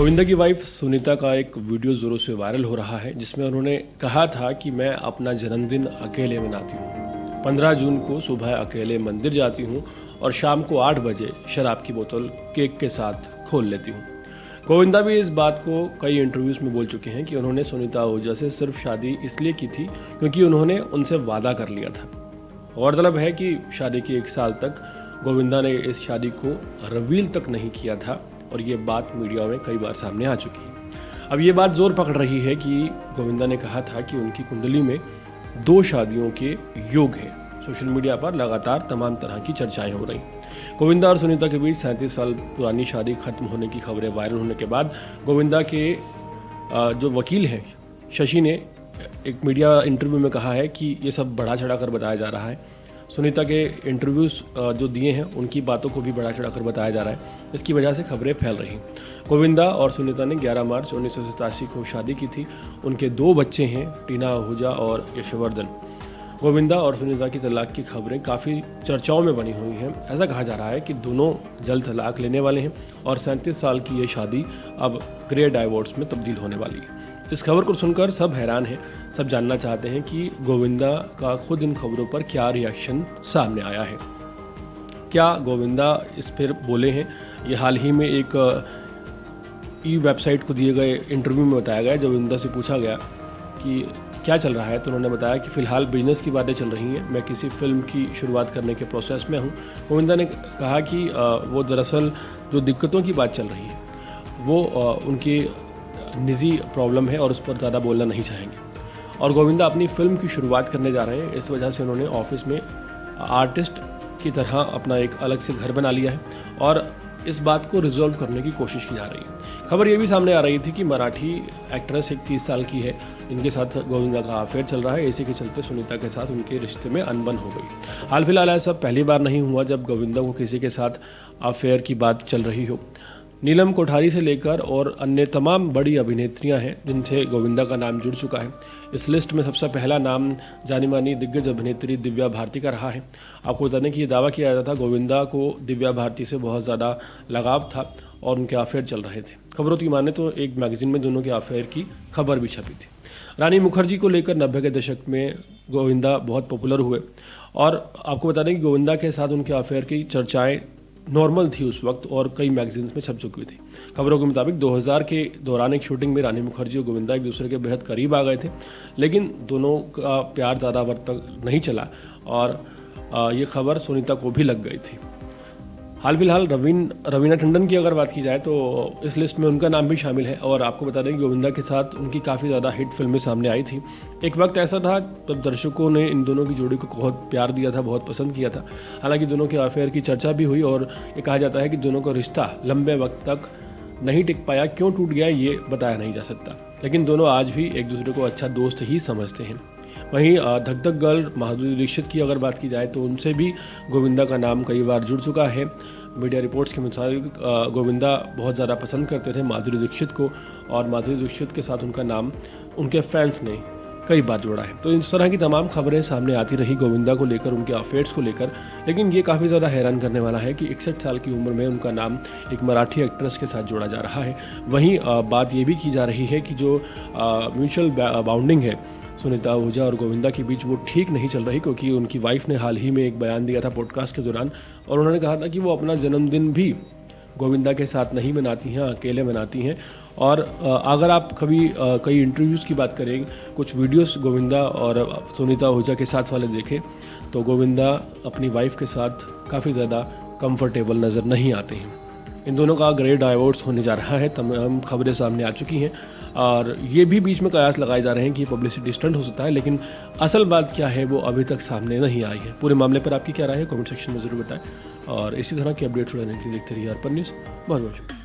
गोविंदा की वाइफ सुनीता का एक वीडियो ज़ोरों से वायरल हो रहा है जिसमें उन्होंने कहा था कि मैं अपना जन्मदिन अकेले मनाती हूँ। 15 जून को सुबह अकेले मंदिर जाती हूँ और शाम को 8 बजे शराब की बोतल केक के साथ खोल लेती हूँ। गोविंदा भी इस बात को कई इंटरव्यूज़ में बोल चुके हैं कि उन्होंने सुनीता आहूजा से सिर्फ शादी इसलिए की थी क्योंकि उन्होंने उनसे वादा कर लिया था। गौरतलब है कि शादी के 1 साल तक गोविंदा ने इस शादी को रिवील तक नहीं किया था और ये बात मीडिया में कई बार सामने आ चुकी है। अब ये बात जोर पकड़ रही है कि गोविंदा ने कहा था कि उनकी कुंडली में 2 शादियों के योग हैं। सोशल मीडिया पर लगातार तमाम तरह की चर्चाएं हो रही। गोविंदा और सुनीता के बीच 37 साल पुरानी शादी खत्म होने की खबरें वायरल होने के बाद गोविंदा के जो वकील हैं शशि ने एक मीडिया इंटरव्यू में कहा है कि ये सब बढ़ा चढ़ा कर बताया जा रहा है। सुनीता के इंटरव्यूज़ जो दिए हैं उनकी बातों को भी बढ़ा चढ़ा कर बताया जा रहा है। इसकी वजह से खबरें फैल रही हैं। गोविंदा और सुनीता ने 11 मार्च 1987 को शादी की थी। उनके 2 बच्चे हैं, टीना आहूजा और यशवर्धन। गोविंदा और सुनीता की तलाक की खबरें काफ़ी चर्चाओं में बनी हुई हैं। ऐसा कहा जा रहा है कि दोनों जल्द तलाक लेने वाले हैं और 37 साल की ये शादी अब ग्रे डाइवोर्स में तब्दील होने वाली है। इस खबर को सुनकर सब हैरान हैं। सब जानना चाहते हैं कि गोविंदा का खुद इन खबरों पर क्या रिएक्शन सामने आया है। क्या गोविंदा इस पर बोले हैं? ये हाल ही में एक वेबसाइट को दिए गए इंटरव्यू में बताया गया। जब गोविंदा से पूछा गया कि क्या चल रहा है तो उन्होंने बताया कि फ़िलहाल बिजनेस की बातें चल रही हैं, मैं किसी फिल्म की शुरुआत करने के प्रोसेस में हूँ। गोविंदा ने कहा कि वो दरअसल जो दिक्कतों की बात चल रही है वो उनकी निजी प्रॉब्लम है और उस पर ज़्यादा बोलना नहीं चाहेंगे। और गोविंदा अपनी फ़िल्म की शुरुआत करने जा रहे हैं, इस वजह से उन्होंने ऑफिस में आर्टिस्ट की तरह अपना एक अलग से घर बना लिया है और इस बात को रिजॉल्व करने की कोशिश की जा रही है। खबर ये भी सामने आ रही थी कि मराठी एक्ट्रेस एक 30 साल की है, इनके साथ गोविंदा का अफेयर चल रहा है। इसी के चलते सुनीता के साथ उनके रिश्ते में अनबन हो गई। हाल फिलहाल ऐसा पहली बार नहीं हुआ जब गोविंदा को किसी के साथ अफेयर की बात चल रही हो। नीलम कोठारी से लेकर और अन्य तमाम बड़ी अभिनेत्रियां हैं जिनसे गोविंदा का नाम जुड़ चुका है। इस लिस्ट में सबसे पहला नाम जानी मानी दिग्गज अभिनेत्री दिव्या भारती का रहा है। आपको बताने की ये दावा किया जाता था गोविंदा को दिव्या भारती से बहुत ज़्यादा लगाव था और उनके अफेयर चल रहे थे। खबरों की माने तो एक मैगजीन में दोनों के अफेयर की खबर भी छपी थी। रानी मुखर्जी को लेकर 90 के दशक में गोविंदा बहुत पॉपुलर हुए और आपको बता दें कि गोविंदा के साथ उनके अफेयर की चर्चाएँ नॉर्मल थी उस वक्त और कई मैगजीन्स में छप चुकी थी। खबरों के मुताबिक 2000 के दौरान एक शूटिंग में रानी मुखर्जी और गोविंदा एक दूसरे के बेहद करीब आ गए थे, लेकिन दोनों का प्यार ज़्यादा वक्त तक नहीं चला और ये खबर सुनीता को भी लग गई थी। हाल फिलहाल रवीना टंडन की अगर बात की जाए तो इस लिस्ट में उनका नाम भी शामिल है और आपको बता दें कि गोविंदा के साथ उनकी काफ़ी ज़्यादा हिट फिल्में सामने आई थी। एक वक्त ऐसा था तब दर्शकों ने इन दोनों की जोड़ी को बहुत प्यार दिया था, बहुत पसंद किया था। हालांकि दोनों के अफेयर की चर्चा भी हुई और ये कहा जाता है कि दोनों का रिश्ता लंबे वक्त तक नहीं टिक पाया। क्यों टूट गया ये बताया नहीं जा सकता, लेकिन दोनों आज भी एक दूसरे को अच्छा दोस्त ही समझते हैं। वहीं धक धक गर्ल माधुरी दीक्षित की अगर बात की जाए तो उनसे भी गोविंदा का नाम कई बार जुड़ चुका है। मीडिया रिपोर्ट्स के मुताबिक गोविंदा बहुत ज़्यादा पसंद करते थे माधुरी दीक्षित को और माधुरी दीक्षित के साथ उनका नाम उनके फैंस ने कई बार जोड़ा है। तो इस तरह की तमाम खबरें सामने आती रही गोविंदा को लेकर, उनके अफेयर्स को लेकर, लेकिन ये काफ़ी ज़्यादा हैरान करने वाला है कि 61 साल की उम्र में उनका नाम एक मराठी एक्ट्रेस के साथ जोड़ा जा रहा है। वहीं बात ये भी की जा रही है कि जो म्यूचुअल बाउंडिंग है सुनीता आहूजा और गोविंदा के बीच वो ठीक नहीं चल रही, क्योंकि उनकी वाइफ ने हाल ही में एक बयान दिया था पॉडकास्ट के दौरान और उन्होंने कहा था कि वो अपना जन्मदिन भी गोविंदा के साथ नहीं मनाती हैं, अकेले मनाती हैं। और अगर आप कभी कई इंटरव्यूज़ की बात करें, कुछ वीडियोस गोविंदा और सुनीता आहूजा के साथ वाले देखें तो गोविंदा अपनी वाइफ के साथ काफ़ी ज़्यादा कंफर्टेबल नज़र नहीं आते हैं। इन दोनों का ग्रे डाइवोर्स होने जा रहा है, तमाम खबरें सामने आ चुकी हैं और ये भी बीच में कयास लगाए जा रहे हैं कि पब्लिसिटी स्टंट हो सकता है, लेकिन असल बात क्या है वो अभी तक सामने नहीं आई है। पूरे मामले पर आपकी क्या राय है कमेंट सेक्शन में ज़रूर बताएं और इसी तरह की अपडेट्स लेने के लिए देखते रहिए अर्पण न्यूज़। बहुत बहुत शुक्रिया।